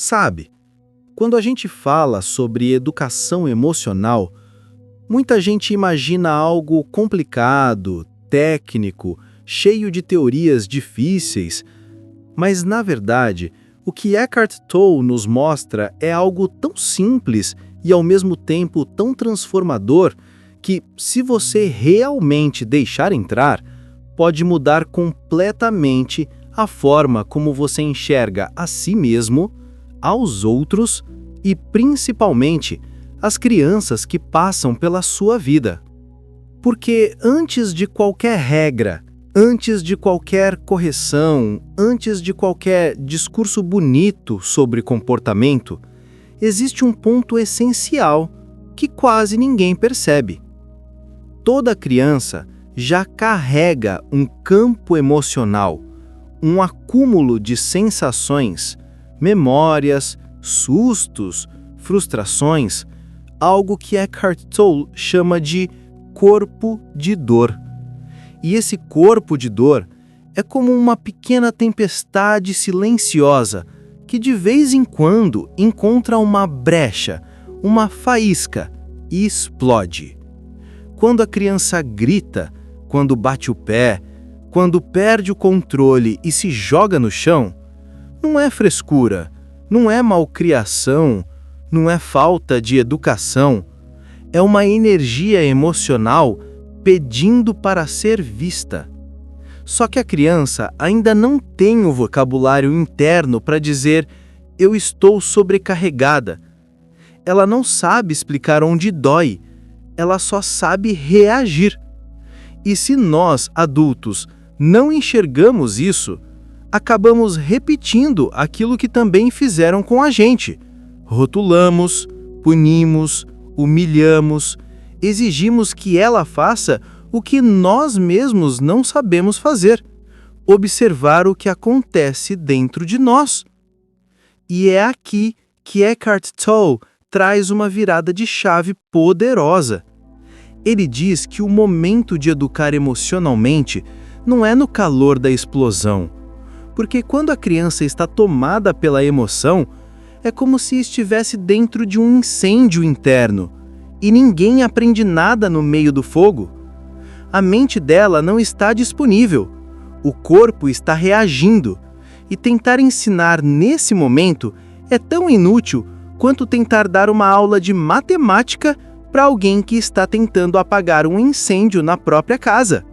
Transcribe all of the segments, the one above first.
Sabe, quando a gente fala sobre educação emocional, muita gente imagina algo complicado, técnico, cheio de teorias difíceis, mas na verdade, o que Eckhart Tolle nos mostra é algo tão simples e ao mesmo tempo tão transformador que, se você realmente deixar entrar, pode mudar completamente a forma como você enxerga a si mesmo, aos outros e, principalmente, as crianças que passam pela sua vida. Porque antes de qualquer regra, antes de qualquer correção, antes de qualquer discurso bonito sobre comportamento, existe um ponto essencial que quase ninguém percebe. Toda criança já carrega um campo emocional, um acúmulo de sensações, memórias, sustos, frustrações, algo que Eckhart Tolle chama de corpo de dor. E esse corpo de dor é como uma pequena tempestade silenciosa que de vez em quando encontra uma brecha, uma faísca e explode. Quando a criança grita, quando bate o pé, quando perde o controle e se joga no chão, não é frescura, não é malcriação, não é falta de educação, é uma energia emocional pedindo para ser vista. Só que a criança ainda não tem o vocabulário interno para dizer "eu estou sobrecarregada". Ela não sabe explicar onde dói, ela só sabe reagir. E se nós, adultos, não enxergamos isso, acabamos repetindo aquilo que também fizeram com a gente. Rotulamos, punimos, humilhamos, exigimos que ela faça o que nós mesmos não sabemos fazer, observar o que acontece dentro de nós. E é aqui que Eckhart Tolle traz uma virada de chave poderosa. Ele diz que o momento de educar emocionalmente não é no calor da explosão, porque quando a criança está tomada pela emoção, é como se estivesse dentro de um incêndio interno, e ninguém aprende nada no meio do fogo. A mente dela não está disponível, o corpo está reagindo, e tentar ensinar nesse momento é tão inútil quanto tentar dar uma aula de matemática para alguém que está tentando apagar um incêndio na própria casa.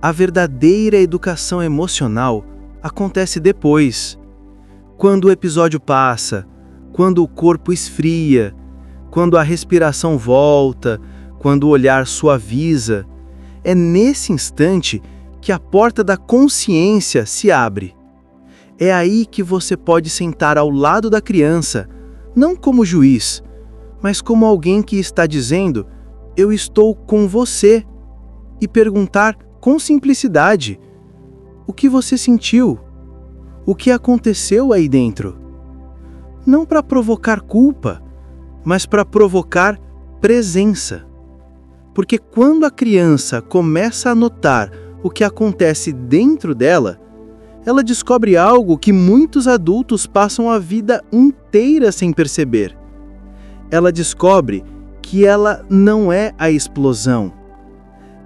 A verdadeira educação emocional acontece depois, quando o episódio passa, quando o corpo esfria, quando a respiração volta, quando o olhar suaviza. É nesse instante que a porta da consciência se abre. É aí que você pode sentar ao lado da criança, não como juiz, mas como alguém que está dizendo "eu estou com você", e perguntar com simplicidade: o que você sentiu? O que aconteceu aí dentro? Não para provocar culpa, mas para provocar presença. Porque quando a criança começa a notar o que acontece dentro dela, ela descobre algo que muitos adultos passam a vida inteira sem perceber. Ela descobre que ela não é a explosão,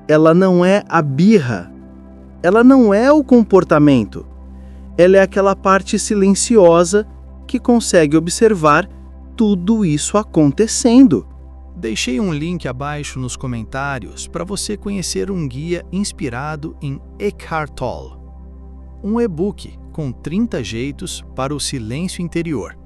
ela não é a birra, ela não é o comportamento. Ela é aquela parte silenciosa que consegue observar tudo isso acontecendo. Deixei um link abaixo nos comentários para você conhecer um guia inspirado em Eckhart Tolle. Um e-book com 30 jeitos para o silêncio interior.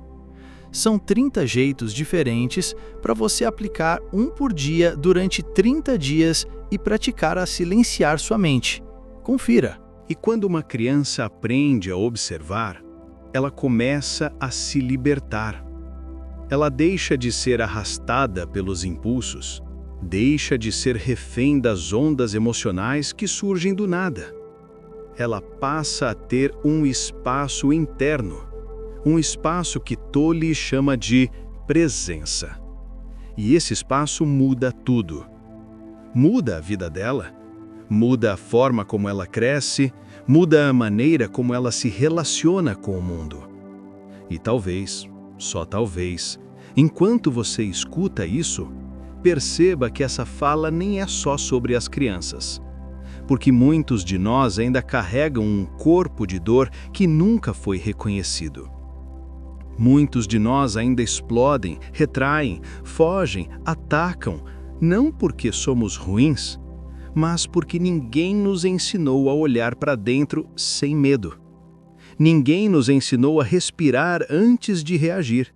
São 30 jeitos diferentes para você aplicar um por dia durante 30 dias e praticar a silenciar sua mente. Confira! E quando uma criança aprende a observar, ela começa a se libertar. Ela deixa de ser arrastada pelos impulsos, deixa de ser refém das ondas emocionais que surgem do nada. Ela passa a ter um espaço interno, um espaço que Tolle chama de presença. E esse espaço muda tudo. Muda a vida dela, muda a forma como ela cresce, muda a maneira como ela se relaciona com o mundo. E talvez, só talvez, enquanto você escuta isso, perceba que essa fala nem é só sobre as crianças. Porque muitos de nós ainda carregam um corpo de dor que nunca foi reconhecido. Muitos de nós ainda explodem, retraem, fogem, atacam, não porque somos ruins, mas porque ninguém nos ensinou a olhar para dentro sem medo. Ninguém nos ensinou a respirar antes de reagir.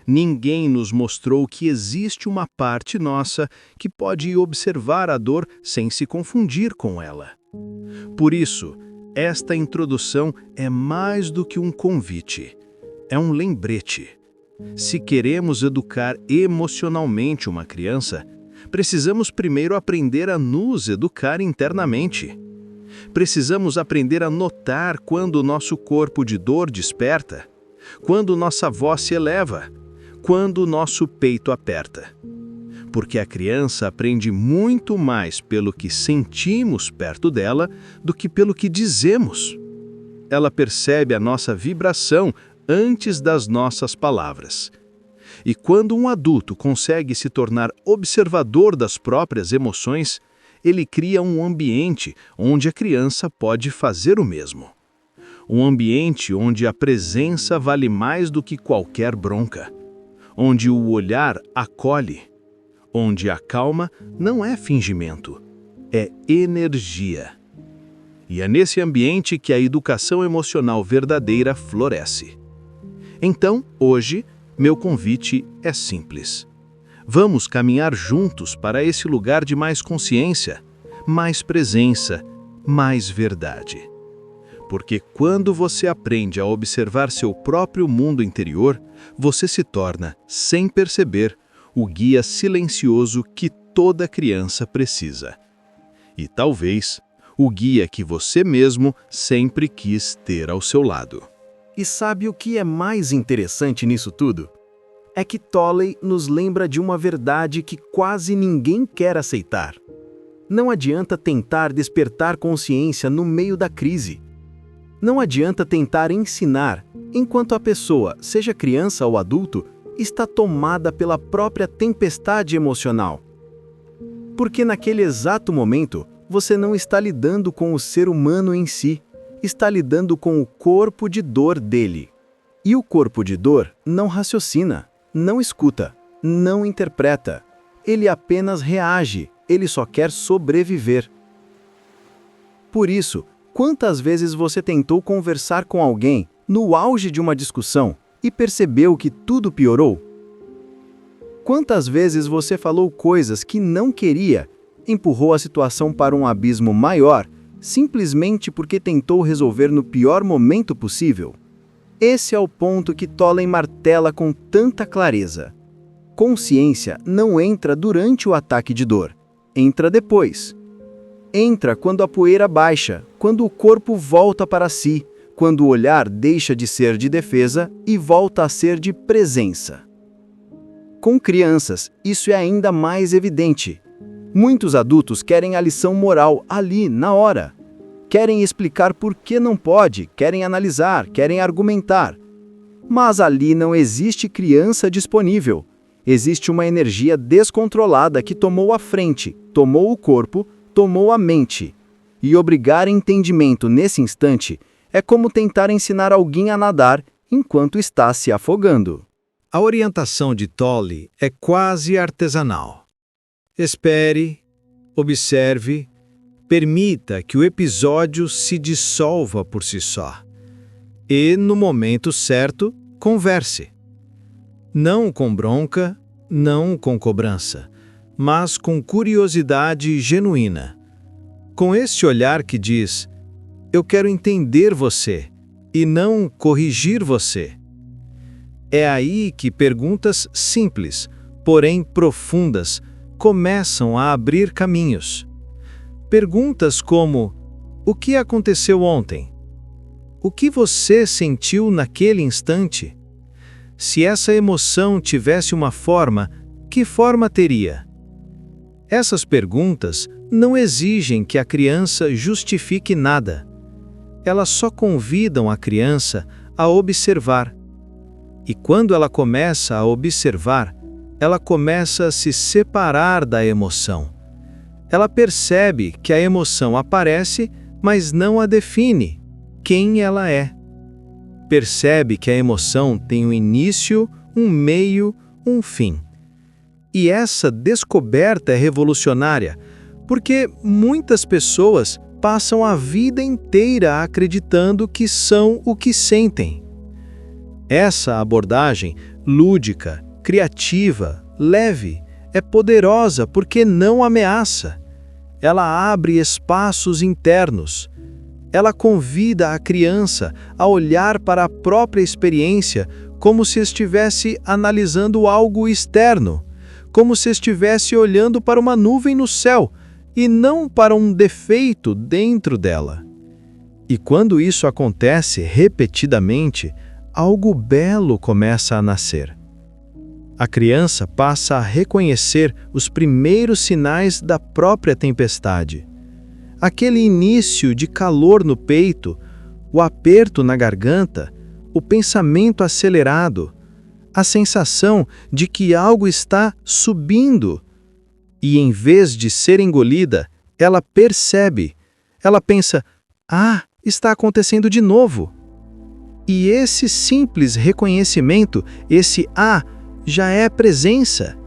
Ninguém nos mostrou que existe uma parte nossa que pode observar a dor sem se confundir com ela. Por isso, esta introdução é mais do que um convite. É um lembrete. Se queremos educar emocionalmente uma criança, precisamos primeiro aprender a nos educar internamente. Precisamos aprender a notar quando o nosso corpo de dor desperta, quando nossa voz se eleva, quando o nosso peito aperta. Porque a criança aprende muito mais pelo que sentimos perto dela do que pelo que dizemos. Ela percebe a nossa vibração antes das nossas palavras. E quando um adulto consegue se tornar observador das próprias emoções, ele cria um ambiente onde a criança pode fazer o mesmo. Um ambiente onde a presença vale mais do que qualquer bronca. Onde o olhar acolhe. Onde a calma não é fingimento, é energia. E é nesse ambiente que a educação emocional verdadeira floresce. Então, hoje, meu convite é simples. Vamos caminhar juntos para esse lugar de mais consciência, mais presença, mais verdade. Porque quando você aprende a observar seu próprio mundo interior, você se torna, sem perceber, o guia silencioso que toda criança precisa. E talvez, o guia que você mesmo sempre quis ter ao seu lado. E sabe o que é mais interessante nisso tudo? É que Tolley nos lembra de uma verdade que quase ninguém quer aceitar. Não adianta tentar despertar consciência no meio da crise. Não adianta tentar ensinar, enquanto a pessoa, seja criança ou adulto, está tomada pela própria tempestade emocional. Porque naquele exato momento, você não está lidando com o ser humano em si, está lidando com o corpo de dor dele. E o corpo de dor não raciocina, não escuta, não interpreta. Ele apenas reage, ele só quer sobreviver. Por isso, quantas vezes você tentou conversar com alguém no auge de uma discussão e percebeu que tudo piorou? Quantas vezes você falou coisas que não queria, empurrou a situação para um abismo maior, simplesmente porque tentou resolver no pior momento possível? Esse é o ponto que Tolley martela com tanta clareza. Consciência não entra durante o ataque de dor, entra depois. Entra quando a poeira baixa, quando o corpo volta para si, quando o olhar deixa de ser de defesa e volta a ser de presença. Com crianças, isso é ainda mais evidente. Muitos adultos querem a lição moral ali, na hora. Querem explicar por que não pode, querem analisar, querem argumentar. Mas ali não existe criança disponível. Existe uma energia descontrolada que tomou a frente, tomou o corpo, tomou a mente. E obrigar entendimento nesse instante é como tentar ensinar alguém a nadar enquanto está se afogando. A orientação de Tolley é quase artesanal. Espere, observe, permita que o episódio se dissolva por si só. E, no momento certo, converse. Não com bronca, não com cobrança, mas com curiosidade genuína. Com esse olhar que diz: eu quero entender você e não corrigir você. É aí que perguntas simples, porém profundas, começam a abrir caminhos. Perguntas como: o que aconteceu ontem? O que você sentiu naquele instante? Se essa emoção tivesse uma forma, que forma teria? Essas perguntas não exigem que a criança justifique nada. Elas só convidam a criança a observar, E quando ela começa a observar, ela começa a se separar da emoção. Ela percebe que a emoção aparece, mas não a define, quem ela é. Percebe que a emoção tem um início, um meio, um fim. E essa descoberta é revolucionária, porque muitas pessoas passam a vida inteira acreditando que são o que sentem. Essa abordagem lúdica, criativa, leve, é poderosa porque não ameaça. Ela abre espaços internos. Ela convida a criança a olhar para a própria experiência como se estivesse analisando algo externo, como se estivesse olhando para uma nuvem no céu e não para um defeito dentro dela. E quando isso acontece repetidamente, algo belo começa a nascer. A criança passa a reconhecer os primeiros sinais da própria tempestade. Aquele início de calor no peito, o aperto na garganta, o pensamento acelerado, a sensação de que algo está subindo. E em vez de ser engolida, ela percebe. Ela pensa, está acontecendo de novo. E esse simples reconhecimento, esse já é presença.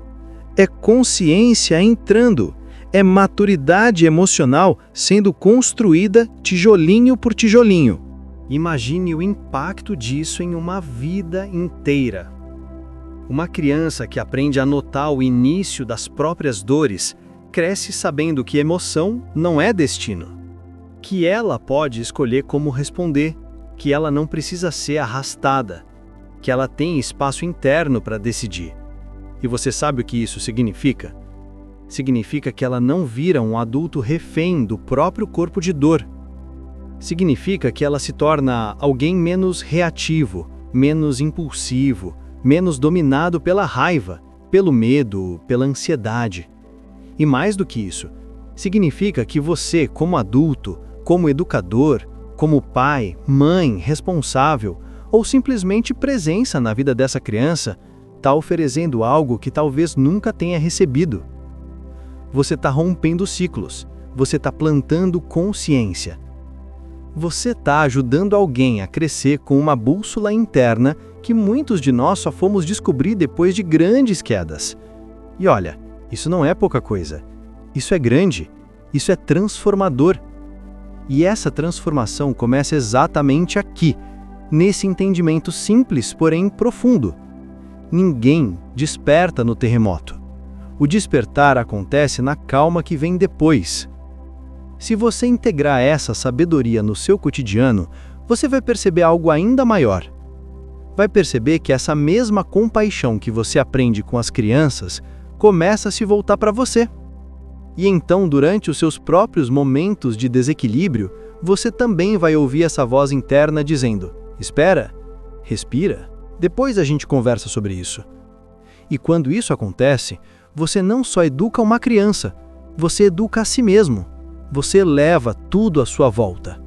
É consciência entrando. É maturidade emocional sendo construída tijolinho por tijolinho. Imagine o impacto disso em uma vida inteira. Uma criança que aprende a notar o início das próprias dores cresce sabendo que emoção não é destino, que ela pode escolher como responder, que ela não precisa ser arrastada, que ela tem espaço interno para decidir. E você sabe o que isso significa? Significa que ela não vira um adulto refém do próprio corpo de dor. Significa que ela se torna alguém menos reativo, menos impulsivo, menos dominado pela raiva, pelo medo, pela ansiedade. E mais do que isso, significa que você, como adulto, como educador, como pai, mãe, responsável, ou simplesmente presença na vida dessa criança, está oferecendo algo que talvez nunca tenha recebido. Você está rompendo ciclos, você está plantando consciência. Você está ajudando alguém a crescer com uma bússola interna que muitos de nós só fomos descobrir depois de grandes quedas. E olha, isso não é pouca coisa. Isso é grande, isso é transformador. E essa transformação começa exatamente aqui, nesse entendimento simples, porém profundo. Ninguém desperta no terremoto. O despertar acontece na calma que vem depois. Se você integrar essa sabedoria no seu cotidiano, você vai perceber algo ainda maior. Vai perceber que essa mesma compaixão que você aprende com as crianças começa a se voltar para você. E então, durante os seus próprios momentos de desequilíbrio, você também vai ouvir essa voz interna dizendo: espera, respira, depois a gente conversa sobre isso. E quando isso acontece, você não só educa uma criança, você educa a si mesmo. Você leva tudo à sua volta.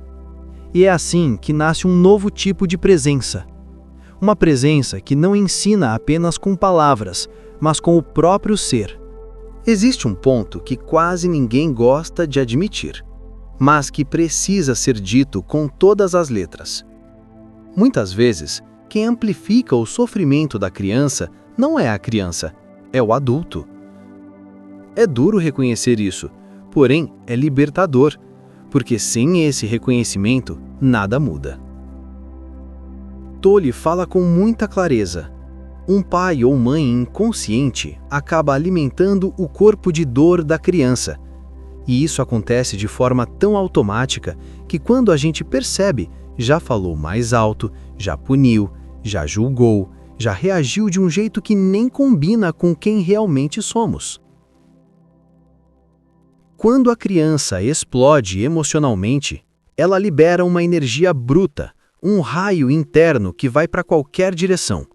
E é assim que nasce um novo tipo de presença. Uma presença que não ensina apenas com palavras, mas com o próprio ser. Existe um ponto que quase ninguém gosta de admitir, mas que precisa ser dito com todas as letras. Muitas vezes, quem amplifica o sofrimento da criança não é a criança, é o adulto. É duro reconhecer isso, porém é libertador, porque sem esse reconhecimento, nada muda. Tolle fala com muita clareza. Um pai ou mãe inconsciente acaba alimentando o corpo de dor da criança. E isso acontece de forma tão automática que quando a gente percebe, já falou mais alto, já puniu, já julgou, já reagiu de um jeito que nem combina com quem realmente somos. Quando a criança explode emocionalmente, ela libera uma energia bruta, um raio interno que vai para qualquer direção.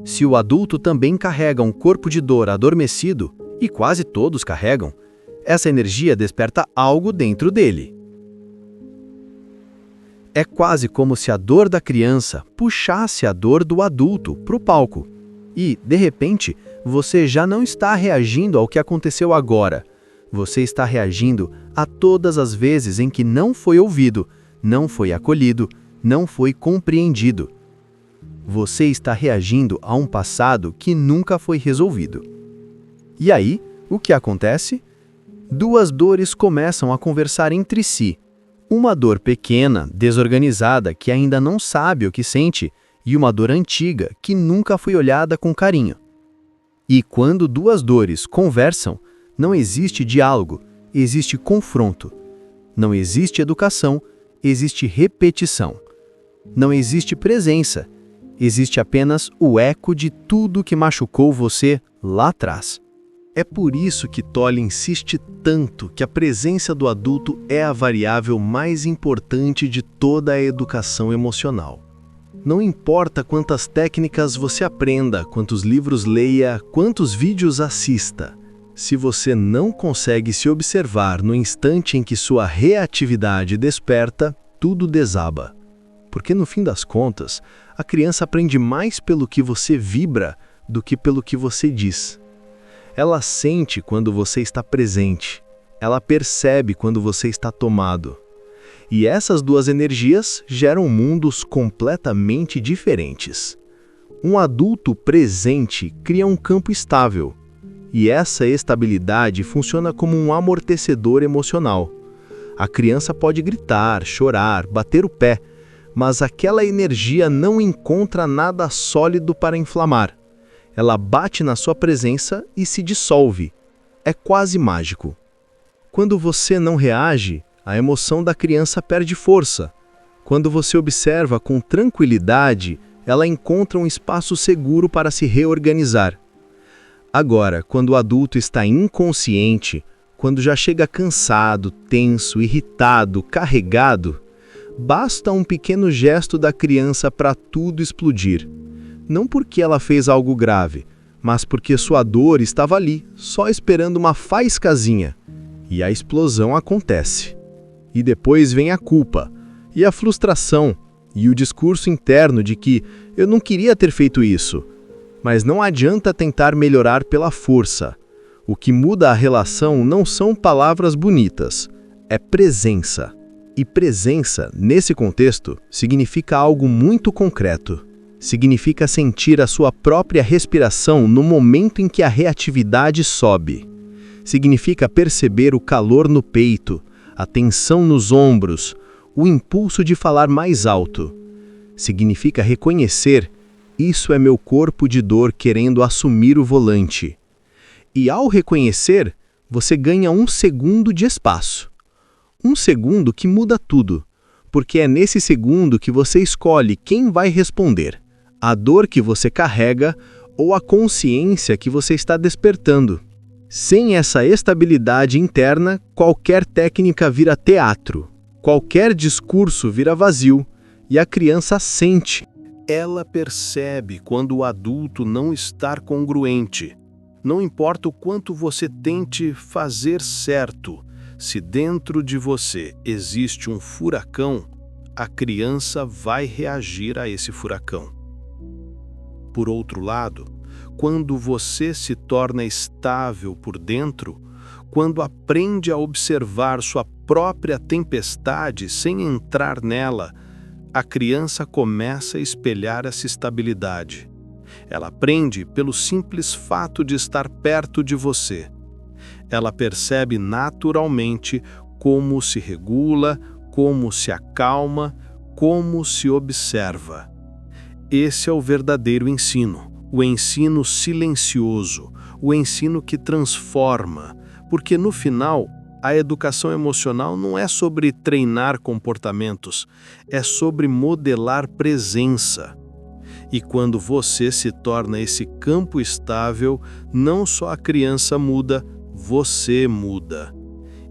Se o adulto também carrega um corpo de dor adormecido, e quase todos carregam, essa energia desperta algo dentro dele. É quase como se a dor da criança puxasse a dor do adulto para o palco. E, de repente, você já não está reagindo ao que aconteceu agora. Você está reagindo a todas as vezes em que não foi ouvido, não foi acolhido, não foi compreendido. Você está reagindo a um passado que nunca foi resolvido. E aí, o que acontece? Duas dores começam a conversar entre si. Uma dor pequena, desorganizada, que ainda não sabe o que sente, e uma dor antiga, que nunca foi olhada com carinho. E quando duas dores conversam, não existe diálogo, existe confronto. Não existe educação, existe repetição. Não existe presença, existe apenas o eco de tudo que machucou você lá atrás. É por isso que Tolle insiste tanto que a presença do adulto é a variável mais importante de toda a educação emocional. Não importa quantas técnicas você aprenda, quantos livros leia, quantos vídeos assista, se você não consegue se observar no instante em que sua reatividade desperta, tudo desaba. Porque no fim das contas, a criança aprende mais pelo que você vibra do que pelo que você diz. Ela sente quando você está presente, ela percebe quando você está tomado. E essas duas energias geram mundos completamente diferentes. Um adulto presente cria um campo estável, e essa estabilidade funciona como um amortecedor emocional. A criança pode gritar, chorar, bater o pé, mas aquela energia não encontra nada sólido para inflamar. Ela bate na sua presença e se dissolve. É quase mágico. Quando você não reage, a emoção da criança perde força. Quando você observa com tranquilidade, ela encontra um espaço seguro para se reorganizar. Agora, quando o adulto está inconsciente, quando já chega cansado, tenso, irritado, carregado, basta um pequeno gesto da criança para tudo explodir. Não porque ela fez algo grave, mas porque sua dor estava ali, só esperando uma faiscazinha. E a explosão acontece. E depois vem a culpa, e a frustração, e o discurso interno de que eu não queria ter feito isso. Mas não adianta tentar melhorar pela força. O que muda a relação não são palavras bonitas, é presença. E presença, nesse contexto, significa algo muito concreto. Significa sentir a sua própria respiração no momento em que a reatividade sobe. Significa perceber o calor no peito, a tensão nos ombros, o impulso de falar mais alto. Significa reconhecer: isso é meu corpo de dor querendo assumir o volante. E ao reconhecer, você ganha 1 segundo de espaço. 1 segundo que muda tudo, porque é nesse segundo que você escolhe quem vai responder. A dor que você carrega ou a consciência que você está despertando. Sem essa estabilidade interna, qualquer técnica vira teatro, qualquer discurso vira vazio, e a criança sente. Ela percebe quando o adulto não está congruente. Não importa o quanto você tente fazer certo, se dentro de você existe um furacão, a criança vai reagir a esse furacão. Por outro lado, quando você se torna estável por dentro, quando aprende a observar sua própria tempestade sem entrar nela, a criança começa a espelhar essa estabilidade. Ela aprende pelo simples fato de estar perto de você. Ela percebe naturalmente como se regula, como se acalma, como se observa. Esse é o verdadeiro ensino, o ensino silencioso, o ensino que transforma, porque no final, a educação emocional não é sobre treinar comportamentos, é sobre modelar presença. E quando você se torna esse campo estável, não só a criança muda, você muda.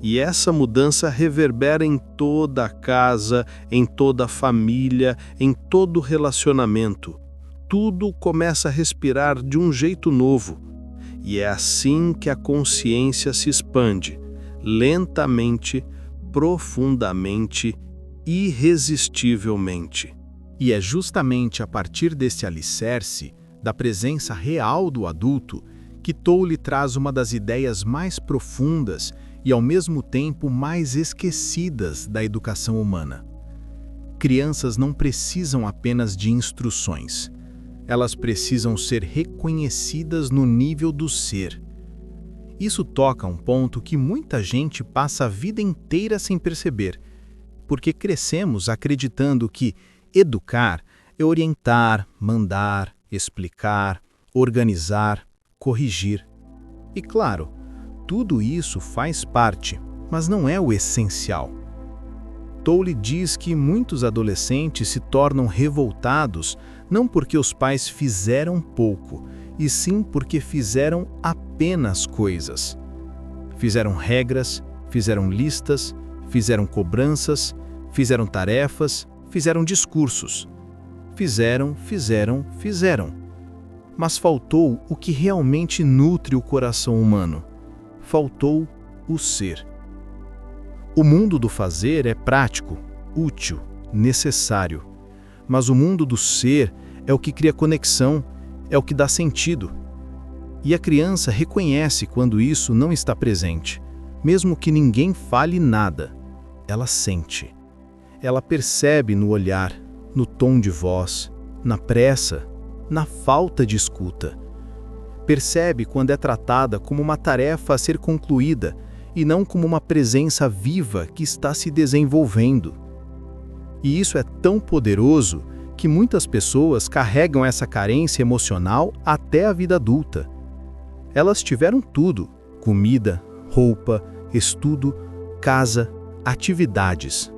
E essa mudança reverbera em toda a casa, em toda a família, em todo relacionamento. Tudo começa a respirar de um jeito novo. E é assim que a consciência se expande, lentamente, profundamente irresistivelmente. E é justamente a partir desse alicerce, da presença real do adulto, que Tolle traz uma das ideias mais profundas e ao mesmo tempo mais esquecidas da educação humana. Crianças não precisam apenas de instruções. Elas precisam ser reconhecidas no nível do ser. Isso toca um ponto que muita gente passa a vida inteira sem perceber, porque crescemos acreditando que educar é orientar, mandar, explicar, organizar, corrigir. E claro, tudo isso faz parte, mas não é o essencial. Tolle diz que muitos adolescentes se tornam revoltados não porque os pais fizeram pouco, e sim porque fizeram apenas coisas. Fizeram regras, fizeram listas, fizeram cobranças, fizeram tarefas, fizeram discursos. Fizeram. Mas faltou o que realmente nutre o coração humano. Faltou o ser. O mundo do fazer é prático, útil, necessário. Mas o mundo do ser é o que cria conexão, é o que dá sentido. E a criança reconhece quando isso não está presente, mesmo que ninguém fale nada. Ela sente. Ela percebe no olhar, no tom de voz, na pressa, na falta de escuta. Percebe quando é tratada como uma tarefa a ser concluída e não como uma presença viva que está se desenvolvendo. E isso é tão poderoso que muitas pessoas carregam essa carência emocional até a vida adulta. Elas tiveram tudo: comida, roupa, estudo, casa, atividades.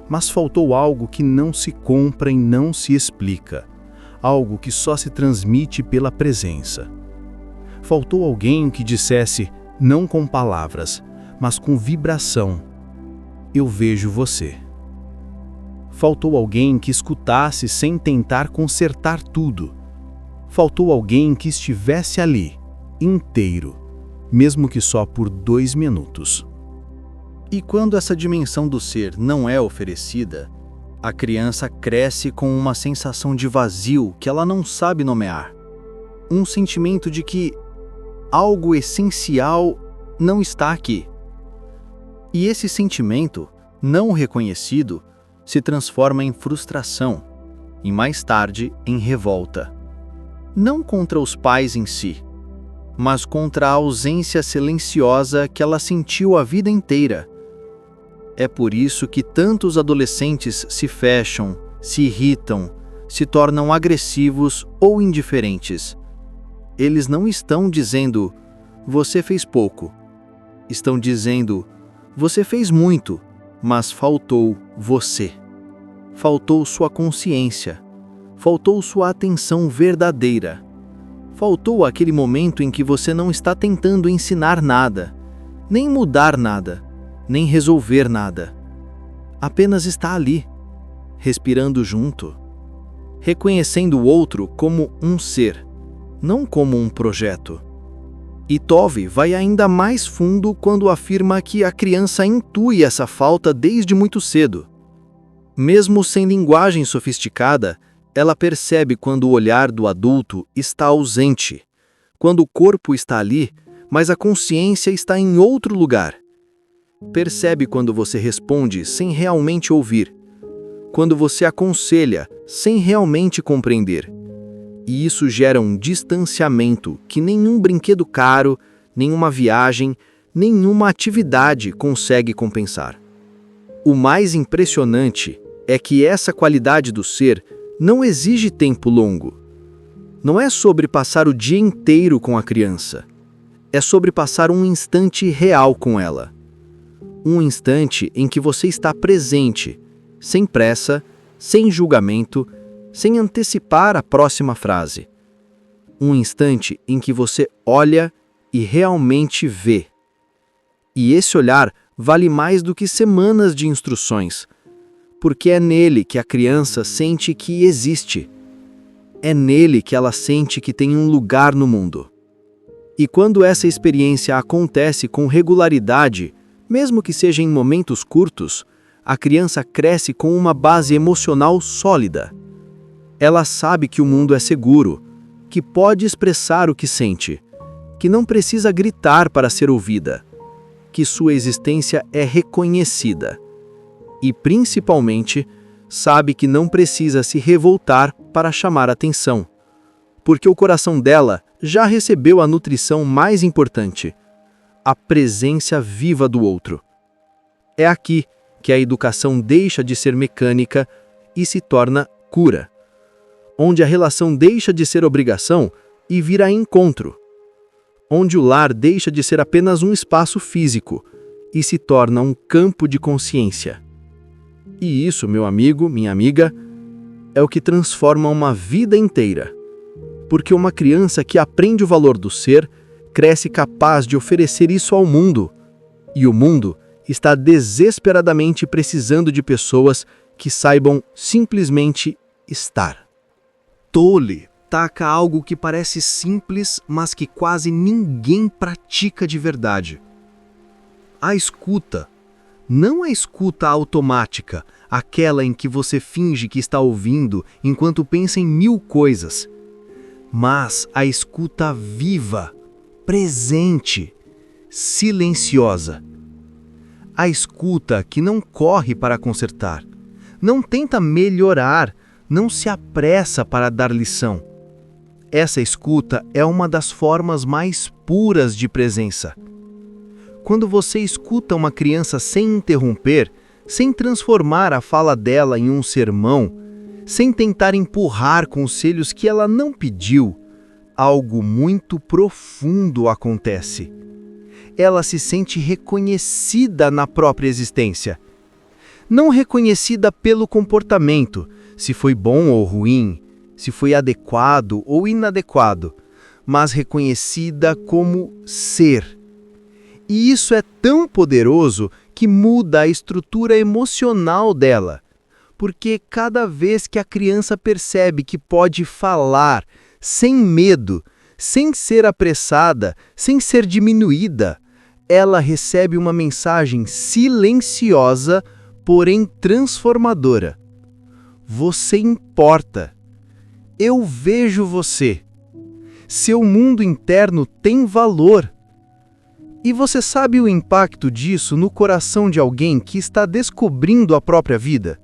Mas faltou algo que não se compra e não se explica, algo que só se transmite pela presença. Faltou alguém que dissesse, não com palavras, mas com vibração: eu vejo você. Faltou alguém que escutasse sem tentar consertar tudo. Faltou alguém que estivesse ali, inteiro, mesmo que só por 2 minutos. E quando essa dimensão do ser não é oferecida, a criança cresce com uma sensação de vazio que ela não sabe nomear. Um sentimento de que algo essencial não está aqui. E esse sentimento, não reconhecido, se transforma em frustração e mais tarde em revolta. Não contra os pais em si, mas contra a ausência silenciosa que ela sentiu a vida inteira. É por isso que tantos adolescentes se fecham, se irritam, se tornam agressivos ou indiferentes. Eles não estão dizendo, você fez pouco. Estão dizendo, você fez muito, mas faltou você. Faltou sua consciência. Faltou sua atenção verdadeira. Faltou aquele momento em que você não está tentando ensinar nada, nem mudar nada, nem resolver nada. Apenas está ali, respirando junto, reconhecendo o outro como um ser, não como um projeto. E Tolle vai ainda mais fundo quando afirma que a criança intui essa falta desde muito cedo. Mesmo sem linguagem sofisticada, ela percebe quando o olhar do adulto está ausente, quando o corpo está ali, mas a consciência está em outro lugar. Percebe quando você responde sem realmente ouvir, quando você aconselha sem realmente compreender. E isso gera um distanciamento que nenhum brinquedo caro, nenhuma viagem, nenhuma atividade consegue compensar. O mais impressionante é que essa qualidade do ser não exige tempo longo. Não é sobre passar o dia inteiro com a criança. É sobre passar um instante real com ela. Um instante em que você está presente, sem pressa, sem julgamento, sem antecipar a próxima frase. Um instante em que você olha e realmente vê. E esse olhar vale mais do que semanas de instruções, porque é nele que a criança sente que existe. É nele que ela sente que tem um lugar no mundo. E quando essa experiência acontece com regularidade, mesmo que seja em momentos curtos, a criança cresce com uma base emocional sólida. Ela sabe que o mundo é seguro, que pode expressar o que sente, que não precisa gritar para ser ouvida, que sua existência é reconhecida e, principalmente, sabe que não precisa se revoltar para chamar atenção, porque o coração dela já recebeu a nutrição mais importante, a presença viva do outro. É aqui que a educação deixa de ser mecânica e se torna cura, onde a relação deixa de ser obrigação e vira encontro, onde o lar deixa de ser apenas um espaço físico e se torna um campo de consciência. E isso, meu amigo, minha amiga, é o que transforma uma vida inteira. Porque uma criança que aprende o valor do ser cresce capaz de oferecer isso ao mundo. E o mundo está desesperadamente precisando de pessoas que saibam simplesmente estar. Tolle taca algo que parece simples, mas que quase ninguém pratica de verdade. A escuta. Não a escuta automática, aquela em que você finge que está ouvindo enquanto pensa em 1000 coisas. Mas a escuta viva, presente, silenciosa. A escuta que não corre para consertar, não tenta melhorar, não se apressa para dar lição. Essa escuta é uma das formas mais puras de presença. Quando você escuta uma criança sem interromper, sem transformar a fala dela em um sermão, sem tentar empurrar conselhos que ela não pediu, algo muito profundo acontece. Ela se sente reconhecida na própria existência. Não reconhecida pelo comportamento, se foi bom ou ruim, se foi adequado ou inadequado, mas reconhecida como ser. E isso é tão poderoso que muda a estrutura emocional dela, porque cada vez que a criança percebe que pode falar sem medo, sem ser apressada, sem ser diminuída, ela recebe uma mensagem silenciosa, porém transformadora. Você importa. Eu vejo você. Seu mundo interno tem valor. E você sabe o impacto disso no coração de alguém que está descobrindo a própria vida?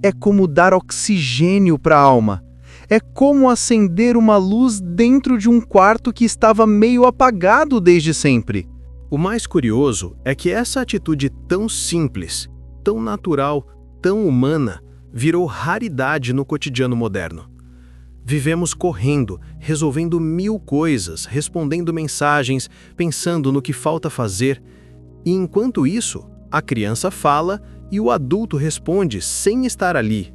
É como dar oxigênio para a alma. É como acender uma luz dentro de um quarto que estava meio apagado desde sempre. O mais curioso é que essa atitude tão simples, tão natural, tão humana, virou raridade no cotidiano moderno. Vivemos correndo, resolvendo 1000 coisas, respondendo mensagens, pensando no que falta fazer. E enquanto isso, a criança fala e o adulto responde sem estar ali.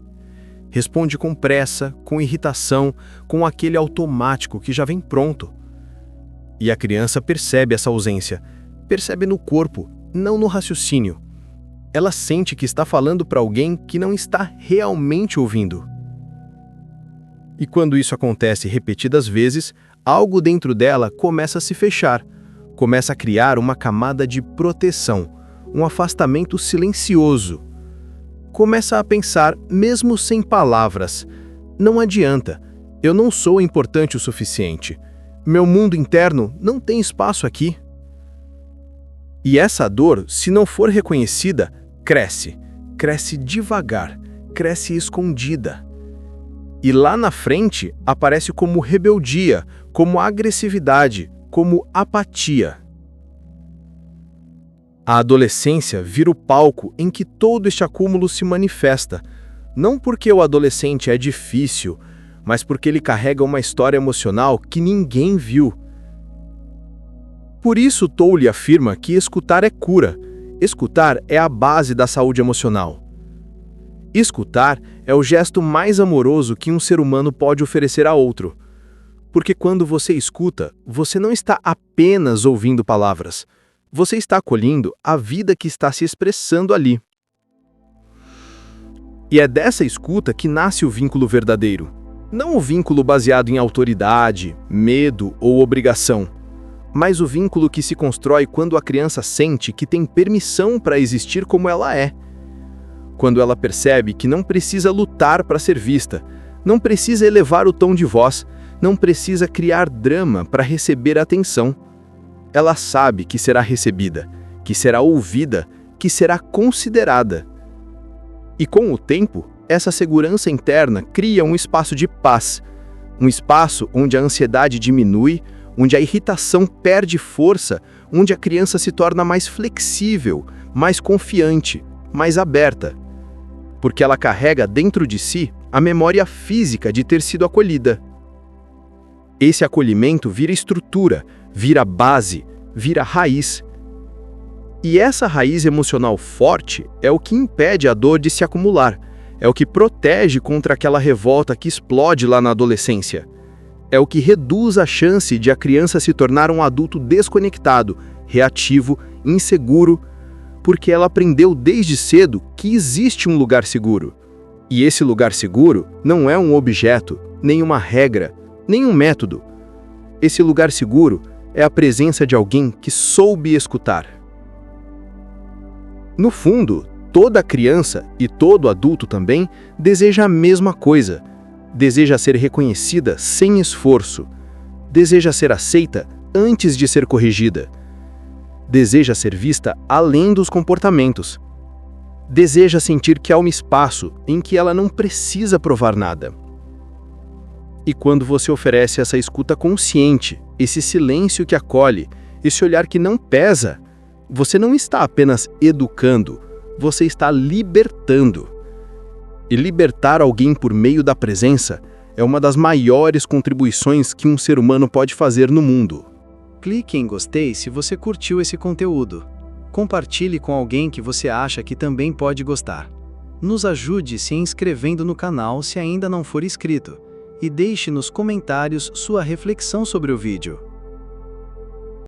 Responde com pressa, com irritação, com aquele automático que já vem pronto. E a criança percebe essa ausência, percebe no corpo, não no raciocínio. Ela sente que está falando para alguém que não está realmente ouvindo. E quando isso acontece repetidas vezes, algo dentro dela começa a se fechar, começa a criar uma camada de proteção, um afastamento silencioso. Começa a pensar, mesmo sem palavras, não adianta, eu não sou importante o suficiente. Meu mundo interno não tem espaço aqui. E essa dor, se não for reconhecida, cresce devagar, cresce escondida. E lá na frente aparece como rebeldia, como agressividade, como apatia. A adolescência vira o palco em que todo este acúmulo se manifesta, não porque o adolescente é difícil, mas porque ele carrega uma história emocional que ninguém viu. Por isso, Tolle afirma que escutar é cura. Escutar é a base da saúde emocional. Escutar é o gesto mais amoroso que um ser humano pode oferecer a outro. Porque quando você escuta, você não está apenas ouvindo palavras. Você está acolhendo a vida que está se expressando ali. E é dessa escuta que nasce o vínculo verdadeiro. Não o vínculo baseado em autoridade, medo ou obrigação, mas o vínculo que se constrói quando a criança sente que tem permissão para existir como ela é. Quando ela percebe que não precisa lutar para ser vista, não precisa elevar o tom de voz, não precisa criar drama para receber atenção. Ela sabe que será recebida, que será ouvida, que será considerada. E com o tempo, essa segurança interna cria um espaço de paz, um espaço onde a ansiedade diminui, onde a irritação perde força, onde a criança se torna mais flexível, mais confiante, mais aberta. Porque ela carrega dentro de si a memória física de ter sido acolhida. Esse acolhimento vira estrutura, vira base, vira raiz. E essa raiz emocional forte é o que impede a dor de se acumular, é o que protege contra aquela revolta que explode lá na adolescência. É o que reduz a chance de a criança se tornar um adulto desconectado, reativo, inseguro, porque ela aprendeu desde cedo que existe um lugar seguro. E esse lugar seguro não é um objeto, nem uma regra, nem um método. Esse lugar seguro é a presença de alguém que soube escutar. No fundo, toda criança e todo adulto também deseja a mesma coisa. Deseja ser reconhecida sem esforço. Deseja ser aceita antes de ser corrigida. Deseja ser vista além dos comportamentos. Deseja sentir que há um espaço em que ela não precisa provar nada. E quando você oferece essa escuta consciente, esse silêncio que acolhe, esse olhar que não pesa, você não está apenas educando, você está libertando. E libertar alguém por meio da presença é uma das maiores contribuições que um ser humano pode fazer no mundo. Clique em gostei se você curtiu esse conteúdo. Compartilhe com alguém que você acha que também pode gostar. Nos ajude se inscrevendo no canal se ainda não for inscrito. E deixe nos comentários sua reflexão sobre o vídeo.